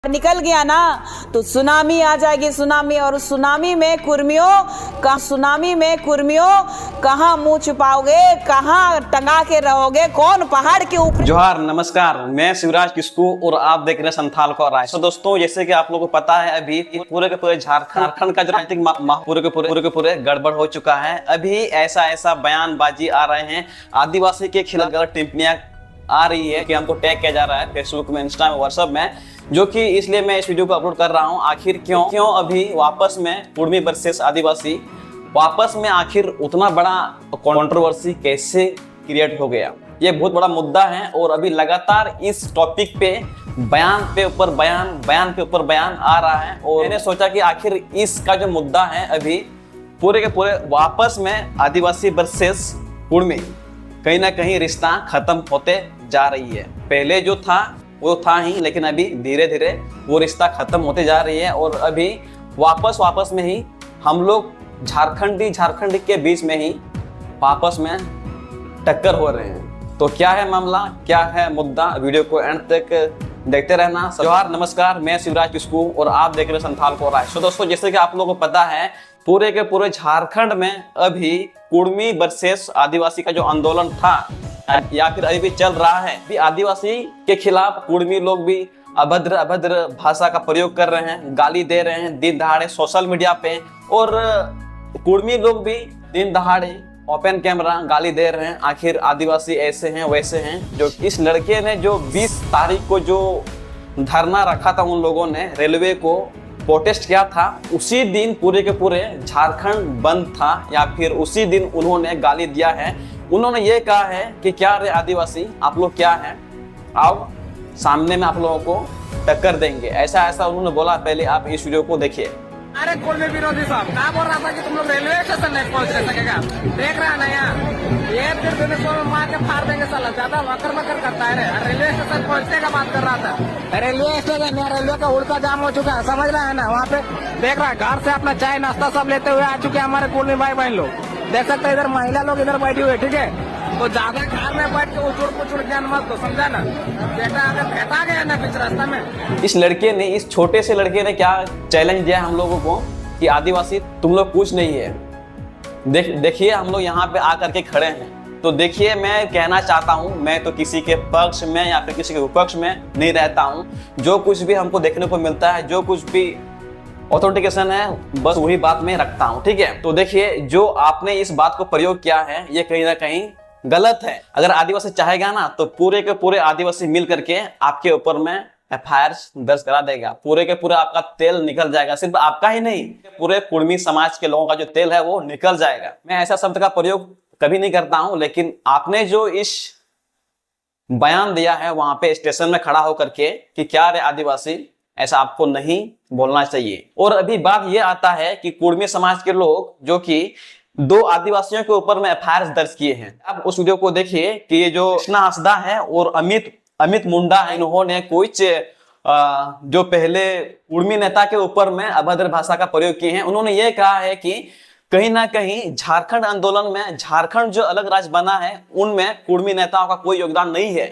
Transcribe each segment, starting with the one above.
निकल गया ना तो सुनामी आ जाएगी, सुनामी। और उस सुनामी में कुर्मियों कहाँ मुंह छुपाओगे, कहाँ टंगा के रहोगे, कौन पहाड़ के ऊपर। जोहार, नमस्कार, मैं शिवराज किस्कू और आप देख रहे हैं संथाल को राय। दोस्तों, जैसे कि आप लोगों को पता है, अभी पूरे के पूरे झारखंड का जो राजनीतिक पूरे के पूरे गड़बड़ हो चुका है। अभी ऐसा बयानबाजी आ रहे हैं, आदिवासी के खिलाफ गलत टिप्पणियां आ रही है कि हमको टैग किया जा रहा है फेसबुक में, इंस्टा में, व्हाट्सएप में, जो कि इसलिए मैं इस वीडियो को अपलोड कर रहा हूं। आखिर क्यों अभी वापस में कुर्मी वर्सेस आदिवासी वापस में आखिर उतना बड़ा कंट्रोवर्सी कैसे क्रिएट हो गया, ये बहुत बड़ा मुद्दा है। और अभी लगातार इस टॉपिक पे बयान पे ऊपर बयान आ रहा है। और मैंने सोचा कि आखिर इसका जो मुद्दा है, अभी पूरे के पूरे वापस में आदिवासी वर्सेस कुर्मी कहीं ना कहीं रिश्ता खत्म होते जा रही है। पहले जो था वो था ही, लेकिन अभी धीरे धीरे वो रिश्ता खत्म होते जा रही है। और अभी वापस में ही हम लोग झारखंडी के बीच में ही वापस में टक्कर हो रहे हैं। तो क्या है मामला, क्या है मुद्दा, वीडियो को एंड तक देखते रहना। जोहार, नमस्कार, मैं शिवराज किस्कू और आप देख रहे हैं संथाल को राय। दोस्तों, जैसे कि आप लोगों को पता है, पूरे के पूरे झारखंड में अभी कुर्मी वर्सेस आदिवासी का जो आंदोलन था या फिर अभी भी चल रहा है, भी आदिवासी के खिलाफ कुर्मी लोग भी अभद्र भाषा का प्रयोग कर रहे हैं, गाली दे रहे हैं दिन दहाड़े सोशल मीडिया पे। और कुर्मी लोग भी दिन दहाड़े ओपन कैमरा गाली दे रहे हैं। आखिर आदिवासी ऐसे हैं वैसे हैं। जो इस लड़के ने जो 20 तारीख को जो धरना रखा था, उन लोगों ने रेलवे को प्रोटेस्ट किया था, उसी दिन पूरे के पूरे झारखंड बंद था, या फिर उसी दिन उन्होंने गाली दिया है। उन्होंने ये कहा है कि क्या रे आदिवासी, आप लोग क्या हैं, आओ सामने में आप लोगों को टक्कर देंगे, ऐसा उन्होंने बोला। पहले आप इस वीडियो को देखिए। अरे कुर्मी विरोधी साहब, क्या बोल रहा था कि तुम लोग रेलवे स्टेशन नहीं पहुंच सकेगा, देख रहा है ना यार, ये फिर मार के फाड़ देंगे साला, ज्यादा वकर करता है रे। रेलवे स्टेशन पहुंचने का बात कर रहा था, रेलवे स्टेशन रेलवे का उल्टा जाम हो चुका है, समझ रहा है ना। वहाँ पे देख रहा है, घर से अपना चाय नाश्ता सब लेते हुए आ चुके हैं हमारे कुर्मी भाई बहन लोग, देख सकते हैं। इधर महिला लोग इधर बैठी हुई है, ठीक है। तो ज्यादा घर में बैठ के उचुड़ ज्ञान मत दो, समझा ना बेटा, अगर भेटा गया ना बीच रास्ता में। इस छोटे से लड़के ने क्या चैलेंज दिया हम लोगों को कि आदिवासी तुम लोग कुछ नहीं है। देखिए, हम लोग यहाँ पे आकर के खड़े हैं, तो देखिए, मैं कहना चाहता हूँ, मैं तो किसी के पक्ष में या फिर किसी के विपक्ष में नहीं रहता हूँ। जो कुछ भी हमको देखने को मिलता है, जो कुछ भी ऑथेंटिकेशन है, बस वही बात में रखता हूँ, ठीक है। तो देखिए, जो आपने इस बात को प्रयोग किया है, ये कहीं ना कहीं गलत है। अगर आदिवासी चाहेगा ना, तो पूरे के पूरे आदिवासी मिल करके आपके ऊपर में एफआईआर दर्ज करा देगा। पूरे के पूरे आपका तेल निकल जाएगा, सिर्फ आपका ही नहीं, पूरे कुर्मी समाज के लोगों का जो तेल है वो निकल जाएगा। मैं ऐसा शब्द का प्रयोग कभी नहीं करता हूं, लेकिन आपने जो इस बयान दिया है वहां पे स्टेशन में खड़ा होकर के कि क्या रे आदिवासी, ऐसा आपको नहीं बोलना चाहिए। और अभी बात ये आता है कि कुर्मी समाज के लोग जो कि 2 आदिवासियों के ऊपर में एफआईआर दर्ज किए हैं। अब उस वीडियो को देखिए कि ये जो कृष्णा हंसदा है और अमित मुंडा है, इन्होंने कुछ जो पहले कुर्मी नेता के ऊपर में अभद्र भाषा का प्रयोग किए हैं। उन्होंने ये कहा है कि कहीं ना कहीं झारखंड आंदोलन में, झारखंड जो अलग राज्य बना है, उनमें कुर्मी नेताओं का कोई योगदान नहीं है।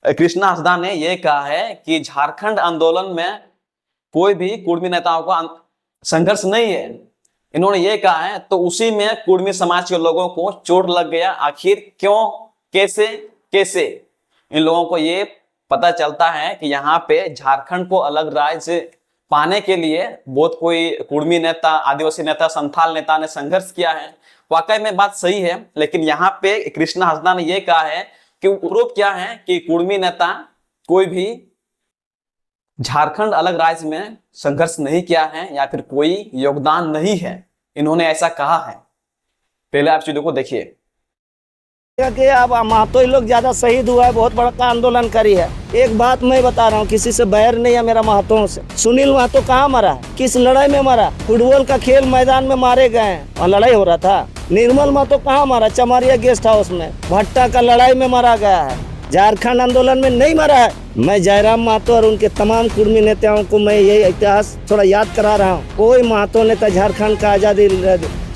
कृष्णा हंसदा ने यह कहा है कि झारखंड आंदोलन में कोई भी कुर्मी नेताओं का संघर्ष नहीं है, इन्होंने ये कहा है। तो उसी में कुर्मी समाज के लोगों को चोट लग गया। आखिर क्यों, कैसे इन लोगों को ये पता चलता है कि यहाँ पे झारखंड को अलग राज्य पाने के लिए बहुत कोई कुर्मी नेता, आदिवासी नेता, संथाल नेता ने संघर्ष किया है। वाकई में बात सही है, लेकिन यहाँ पे कृष्णा हंसदा ने यह कहा है कि प्रूफ क्या है कि कुर्मी नेता कोई भी झारखंड अलग राज्य में संघर्ष नहीं किया है या फिर कोई योगदान नहीं है, इन्होंने ऐसा कहा है। पहले आप चीजों को देखिए कि अब महतो ही लोग ज्यादा शहीद हुआ है, बहुत बड़ा आंदोलन करी है। एक बात मैं बता रहा हूँ, किसी से बैर नहीं है मेरा महतों से। सुनील महतो कहाँ मरा है, किस लड़ाई में मरा? फुटबॉल का खेल मैदान में मारे गए हैं, वहाँ लड़ाई हो रहा था। निर्मल महतो कहाँ मरा? चमारिया गेस्ट हाउस में भट्टा का लड़ाई में मारा गया है, झारखंड आंदोलन में नहीं मरा है। मैं जयराम महतो और उनके तमाम कुर्मी नेताओं को मैं यही इतिहास थोड़ा याद करा रहा हूँ। कोई महतो नेता झारखंड का आजादी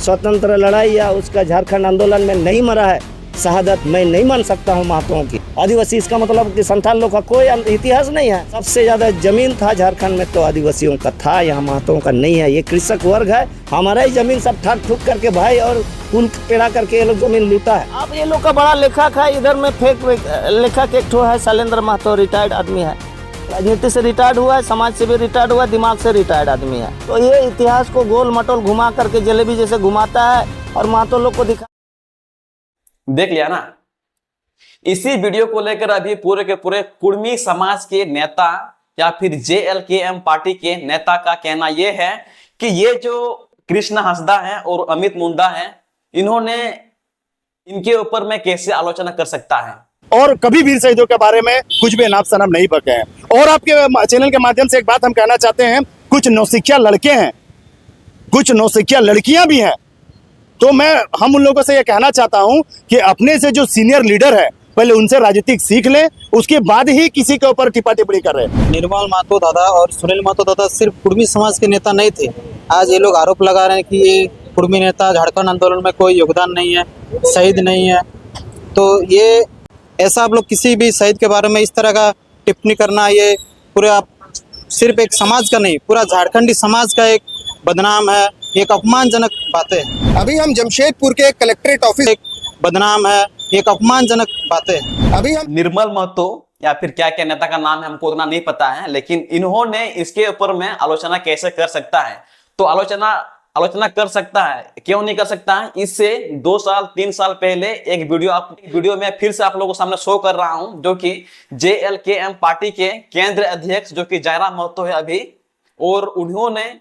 स्वतंत्र लड़ाई या उसका झारखंड आंदोलन में नहीं मरा है। शहादत मैं नहीं मान सकता हूँ महतों की। आदिवासी इसका मतलब कि संथाल लोग का कोई इतिहास नहीं है। सबसे ज्यादा जमीन था झारखंड में तो आदिवासियों का था, यहाँ महतों का नहीं है। ये कृषक वर्ग है, हमारा ही जमीन सब ठाक ठुक करके भाई और पुल पेड़ा करके ये लोग जमीन लूटा है। अब ये लोग का बड़ा लेखक है, इधर में फेक लेखक एक ठो है शैलेंद्र महतो, रिटायर्ड आदमी है, राजनीति से रिटायर्ड हुआ है, समाज से भी रिटायर्ड हुआ है, दिमाग से रिटायर्ड आदमी है। तो ये इतिहास को गोल मटोल घुमा करके जलेबी जैसे घुमाता है और महतो लोग को दिखा। देख लिया ना, इसी वीडियो को लेकर अभी पूरे के पूरे कुर्मी समाज के नेता या फिर JLKM पार्टी के नेता का कहना यह है कि ये जो कृष्ण हंसदा है और अमित मुंडा है, इन्होंने इनके ऊपर में कैसे आलोचना कर सकता है और कभी वीर शहीदों के बारे में कुछ भी नाम सनम नहीं बके हैं। और आपके चैनल के माध्यम से एक बात हम कहना चाहते हैं, कुछ नौसिखिया लड़के हैं, कुछ नौसिखिया लड़कियां भी हैं। तो मैं हम उन लोगों से ये कहना चाहता हूं कि अपने से जो सीनियर लीडर है पहले उनसे राजनीतिक सीख लें, उसके बाद ही किसी के ऊपर टिप्पा टिप्पणी करें। निर्मल महतो दादा और सुनील महतो दादा सिर्फ कुर्मी समाज के नेता नहीं थे। आज ये लोग आरोप लगा रहे हैं कि ये कुर्मी नेता झारखंड आंदोलन में कोई योगदान नहीं है, शहीद नहीं है। तो ये ऐसा आप लोग किसी भी शहीद के बारे में इस तरह का टिप्पणी करना, ये पूरा सिर्फ एक समाज का नहीं, पूरा झारखंडी समाज का एक बदनाम है, एक अपमानजनक बातें हैं। अभी हम जमशेदपुर के कलेक्ट्रेट ऑफिस, एक बदनाम है, एक अपमानजनक बातें हैं। अभी हम निर्मल महतो या फिर क्या क्या नेता का नाम है हमको उतना नहीं पता है, लेकिन इन्होंने इसके ऊपर में आलोचना कैसे कर सकता है, तो आलोचना कर सकता है, क्यों नहीं कर सकता है। इससे 2 साल 3 साल पहले एक वीडियो में फिर से आप लोगों के सामने शो कर रहा हूं, जो कि JLKM पार्टी के केंद्रीय अध्यक्ष जो कि जयराम महतो है अभी, और उन्होंने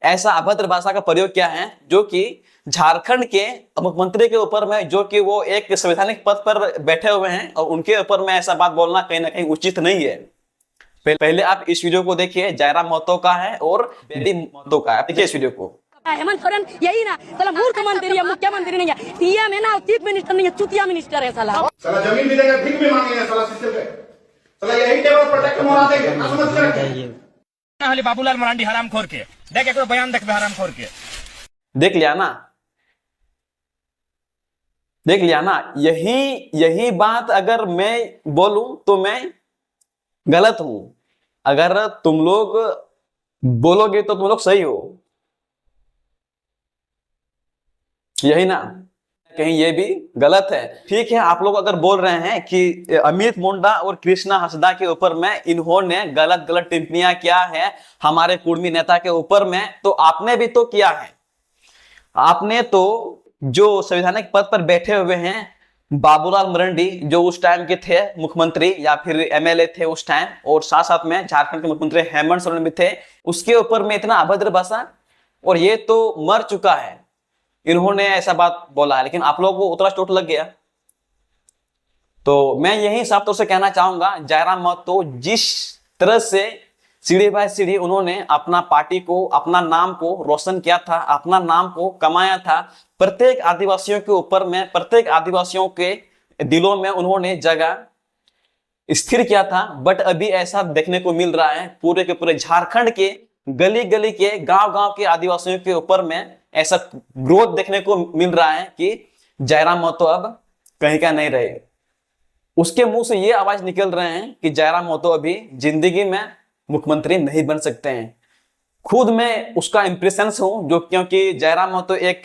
ऐसा अभद्र भाषा का प्रयोग किया है जो कि झारखंड के मुख्यमंत्री के ऊपर में, जो कि वो एक संवैधानिक पद पर बैठे हुए हैं, और उनके ऊपर में ऐसा बात बोलना कहीं ना कहीं उचित नहीं है। पहले आप इस वीडियो को देखिए, जयराम महतो का है और बेबी महतो का है। देखिए इस वीडियो को। हेमंत सोरेन यही ना साला मूर्ख मंत्री है, मुख्यमंत्री नहीं है, सीएम है ना, चीफ मिनिस्टर नहीं है, चुतिया मिनिस्टर है साला। साला जमीन भी देगा, भीख भी मांगेंगे साला सिस्टम पे। साला यही टेबल प्रोटेक्ट मरा देंगे, ना समझ कर हाली बाबूलाल मरांडी हराम खोर के देख, एक बयान देख हराम खोर के। देख लिया ना, देख लिया ना, यही बात अगर मैं बोलूं तो मैं गलत हूं, अगर तुम लोग बोलोगे तो तुम लोग सही हो, यही ना, कहीं ये भी गलत है। ठीक है, आप लोग अगर बोल रहे हैं कि अमित मुंडा और कृष्णा हंसदा के ऊपर में इन्होंने गलत टिप्पणियां किया है हमारे कुर्मी नेता के ऊपर में, तो आपने भी तो किया है। आपने तो जो संवैधानिक पद पर बैठे हुए हैं बाबूलाल मरांडी, जो उस टाइम के थे मुख्यमंत्री या फिर MLA थे उस टाइम, और साथ साथ में झारखंड के मुख्यमंत्री हेमंत सोरेन भी थे, उसके ऊपर में इतना अभद्र भाषा, और ये तो मर चुका है, इन्होंने ऐसा बात बोला है, लेकिन आप लोगों को उतना चोट लग गया। तो मैं यही साफ तौर से कहना चाहूंगा, जयराम महतो जिस तरह से सीढ़ी बाय सीढ़ी उन्होंने अपना पार्टी को, अपना नाम को रोशन किया था, अपना नाम को कमाया था, प्रत्येक आदिवासियों के ऊपर में, प्रत्येक आदिवासियों के दिलों में उन्होंने जगह स्थिर किया था। बट अभी ऐसा देखने को मिल रहा है पूरे के पूरे झारखंड के गली गली के, गांव गांव के आदिवासियों के ऊपर में ऐसा ग्रोथ देखने को मिल रहा है कि जयराम महतो अब कहीं का नहीं रहे। उसके मुंह से ये आवाज निकल रहे हैं कि जयराम महतो अभी जिंदगी में मुख्यमंत्री नहीं बन सकते हैं। खुद मैं उसका इंप्रेशन हूं, जो क्योंकि जयराम महतो एक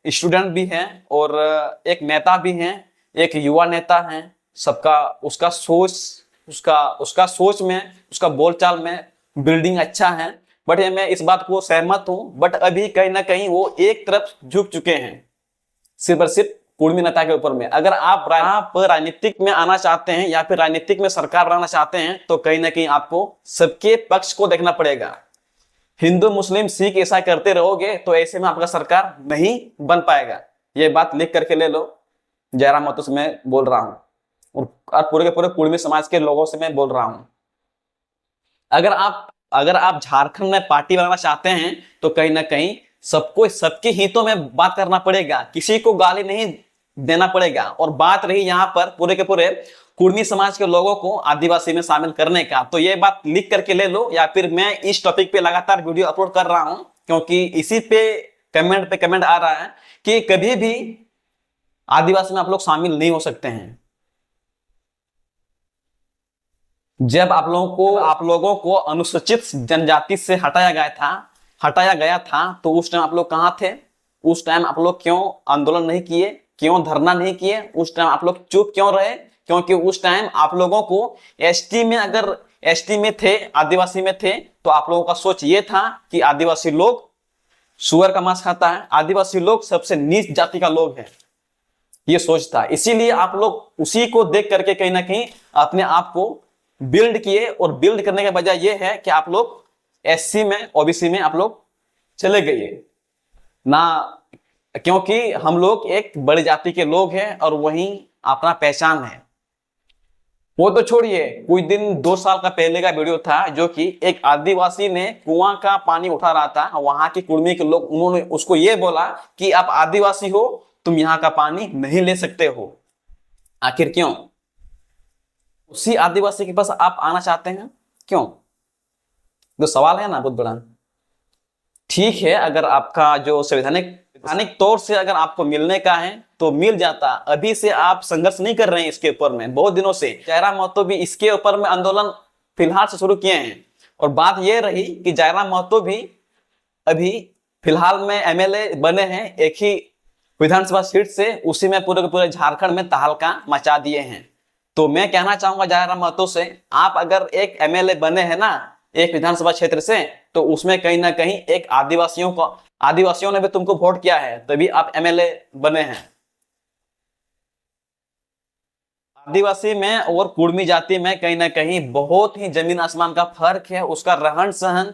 स्टूडेंट भी हैं और एक नेता भी हैं, एक युवा नेता हैं। सबका उसका सोच में, उसका बोलचाल में बिल्डिंग अच्छा है, बट मैं इस बात को सहमत हूं। बट अभी कहीं ना कहीं वो एक तरफ झुक चुके हैं, सिर्फ और सिर्फ कुर्मी नेता के ऊपर में। अगर आप राजनीतिक में आना चाहते हैं या फिर राजनीतिक में सरकार बनाना चाहते हैं, तो कहीं ना कहीं आपको सबके पक्ष को देखना पड़ेगा। हिंदू मुस्लिम सिख ऐसा करते रहोगे तो ऐसे में आपका सरकार नहीं बन पाएगा। ये बात लिख करके ले लो, जयराम महतो से मैं बोल रहा हूं और पूरे के पूरे कुर्मी समाज के लोगों से मैं बोल रहा हूं। अगर आप झारखंड में पार्टी बनाना चाहते हैं तो कहीं ना कहीं सबको सबके हितों में बात करना पड़ेगा, किसी को गाली नहीं देना पड़ेगा। और बात रही यहाँ पर पूरे के पूरे कुर्मी समाज के लोगों को आदिवासी में शामिल करने का, तो ये बात लिख करके ले लो, या फिर मैं इस टॉपिक पे लगातार वीडियो अपलोड कर रहा हूं, क्योंकि इसी पे कमेंट आ रहा है कि कभी भी आदिवासी में आप लोग शामिल नहीं हो सकते हैं। जब आप लोगों को अनुसूचित जनजाति से हटाया गया था तो उस टाइम आप लोग कहाँ थे? उस टाइम आप लोग क्यों आंदोलन नहीं किए, क्यों धरना नहीं किए? उस टाइम आप लोग चुप क्यों रहे? क्योंकि उस टाइम आप लोगों को एसटी में थे, आदिवासी में थे, तो आप लोगों का सोच ये था कि आदिवासी लोग सुअर का मांस खाता है, आदिवासी लोग सबसे नीच जाति का लोग है, ये सोच था। इसीलिए आप लोग उसी को देख करके कहीं ना कहीं अपने आप को बिल्ड किए, और बिल्ड करने के वजह यह है कि आप लोग एससी में, ओबीसी में आप लोग चले गए ना, क्योंकि हम लोग एक बड़ी जाति के लोग हैं और वही अपना पहचान है। वो तो छोड़िए, कुछ दिन 2 साल का पहले का वीडियो था जो कि एक आदिवासी ने कुआं का पानी उठा रहा था, वहां की कुर्मी के लोग, उन्होंने उसको ये बोला कि आप आदिवासी हो, तुम यहाँ का पानी नहीं ले सकते हो। आखिर क्यों? उसी आदिवासी के पास आप आना चाहते हैं, क्यों? तो सवाल है ना बहुत बड़ा। ठीक है, अगर आपका जो संवैधानिक तौर से अगर आपको मिलने का है तो मिल जाता। अभी से आप संघर्ष नहीं कर रहे हैं इसके ऊपर में, बहुत दिनों से जयराम महतो भी इसके ऊपर में आंदोलन फिलहाल से शुरू किए हैं। और बात यह रही कि जयराम महतो भी अभी फिलहाल में एमएलए बने हैं एक ही विधानसभा सीट से, उसी में पूरे झारखंड में तहलका मचा दिए हैं। तो मैं कहना चाहूंगा जयराम महतो से, आप अगर एक एमएलए बने हैं ना एक विधानसभा क्षेत्र से, तो उसमें कहीं ना कहीं एक आदिवासियों ने भी तुमको वोट किया है, तभी आप एमएलए बने हैं। आदिवासी में और कुर्मी जाति में कहीं ना कहीं बहुत ही जमीन आसमान का फर्क है। उसका रहन सहन,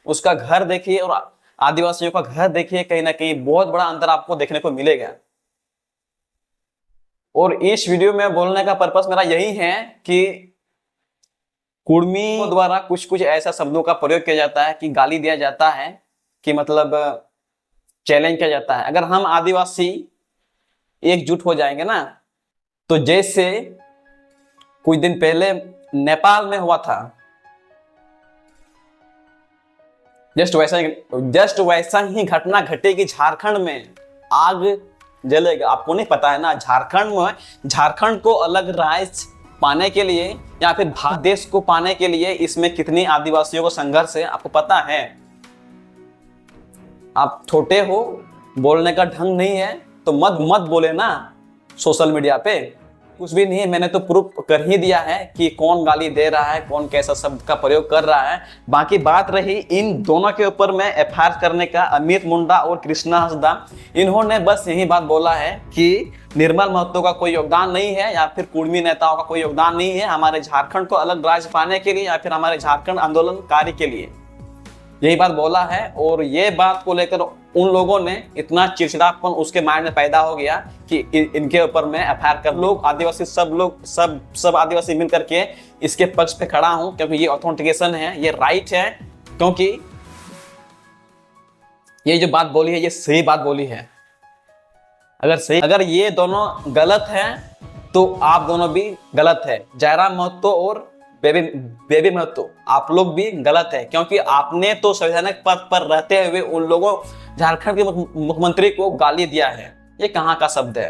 उसका घर देखिए और आदिवासियों का घर देखिए, कहीं ना कहीं बहुत बड़ा अंतर आपको देखने को मिलेगा। और इस वीडियो में बोलने का पर्पस मेरा यही है कि कुर्मी द्वारा कुछ ऐसा शब्दों का प्रयोग किया जाता है कि गाली दिया जाता है, कि मतलब चैलेंज किया जाता है। अगर हम आदिवासी एकजुट हो जाएंगे ना, तो जैसे कुछ दिन पहले नेपाल में हुआ था, जस्ट वैसा ही घटना घटेगी झारखंड में, आग जलेगा। आपको नहीं पता है ना, झारखंड को अलग राज्य पाने के लिए या फिर भारत देश को पाने के लिए इसमें कितनी आदिवासियों को संघर्ष है, आपको पता है। आप छोटे हो, बोलने का ढंग नहीं है तो मत बोले ना सोशल मीडिया पे। कुछ भी नहीं है, मैंने तो प्रूफ कर ही दिया है कि कौन गाली दे रहा है, कौन कैसा शब्द का प्रयोग कर रहा है। बाकी बात रही इन दोनों के ऊपर में एफआईआर करने का, अमित मुंडा और कृष्णा हंसदा, इन्होंने बस यही बात बोला है कि निर्मल महतो का कोई योगदान नहीं है या फिर कुर्मी नेताओं का कोई योगदान नहीं है हमारे झारखंड को अलग राज्य पाने के लिए या फिर हमारे झारखंड आंदोलनकारी के लिए, यही बात बोला है। और ये बात को लेकर उन लोगों ने इतना चिड़चिड़ापन उसके माइंड में पैदा हो गया कि इनके ऊपर में एफआईआर कर। लोग आदिवासी सब आदिवासी मिल करके इसके पक्ष पे खड़ा हूं, क्योंकि ये ऑथेंटिकेशन है, ये राइट है, क्योंकि ये जो बात बोली है ये सही बात बोली है। अगर ये दोनों गलत हैं तो आप दोनों भी गलत है। जयराम महतो और बेबी महतो, आप लोग भी गलत है, क्योंकि आपने तो संवैधानिक पद पर रहते हुए उन लोगों झारखंड के मुख्यमंत्री को गाली दिया है। ये कहाँ का शब्द है?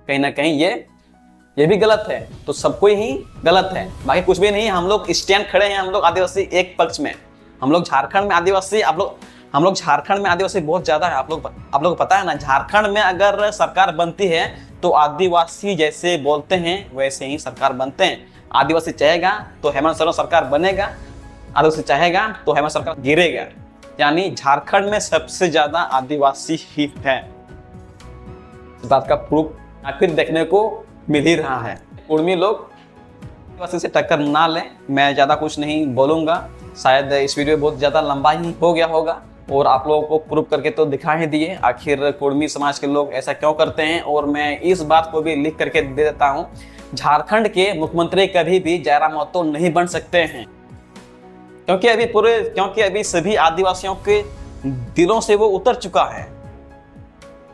कहीं ना कहीं ये भी गलत है, तो सबको ही गलत है, बाकी कुछ भी नहीं। हम लोग स्टैंड खड़े हैं, हम लोग आदिवासी एक पक्ष में, हम लोग झारखंड में आदिवासी, हम लोग झारखंड में आदिवासी बहुत ज्यादा है। आप लोग को पता है ना, झारखंड में अगर सरकार बनती है तो आदिवासी जैसे बोलते हैं वैसे ही सरकार बनते हैं। आदिवासी चाहेगा तो हेमंत सोरेन सरकार बनेगा, आदिवासी चाहेगा तो हेमंत सरकार गिरेगा। यानी झारखंड में सबसे ज्यादा आदिवासी ही है। इस बात का प्रूफ आखिर देखने को मिल ही रहा है। कुर्मी लोग आदिवासी से टक्कर ना लें, मैं ज्यादा कुछ नहीं बोलूंगा। शायद इस वीडियो बहुत ज्यादा लंबा ही हो गया होगा और आप लोगों को प्रूफ करके तो दिखा ही दिए आखिर कुर्मी समाज के लोग ऐसा क्यों करते हैं। और मैं इस बात को भी लिख करके दे देता हूँ, झारखंड के मुख्यमंत्री कभी भी जयराम महतो नहीं बन सकते हैं, क्योंकि अभी सभी आदिवासियों के दिलों से वो उतर चुका है।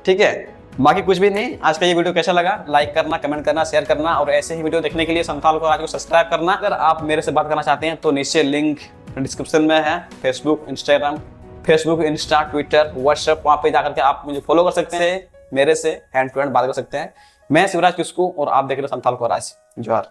ठीक है, बाकी कुछ भी नहीं। आज का ये वीडियो कैसा लगा, लाइक करना, कमेंट करना, शेयर करना और ऐसे ही वीडियो देखने के लिए संथाल को आज को सब्सक्राइब करना। अगर आप मेरे से बात करना चाहते हैं तो नीचे लिंक डिस्क्रिप्शन में है, फेसबुक, इंस्टा, ट्विटर, व्हाट्सएप, वहाँ पे जाकर के आप मुझे फॉलो कर सकते हैं, मेरे से हैंड टू हैंड बात कर सकते हैं। मैं शिवराज किस्कू और आप देख रहे हो संथाल को राज जोहार।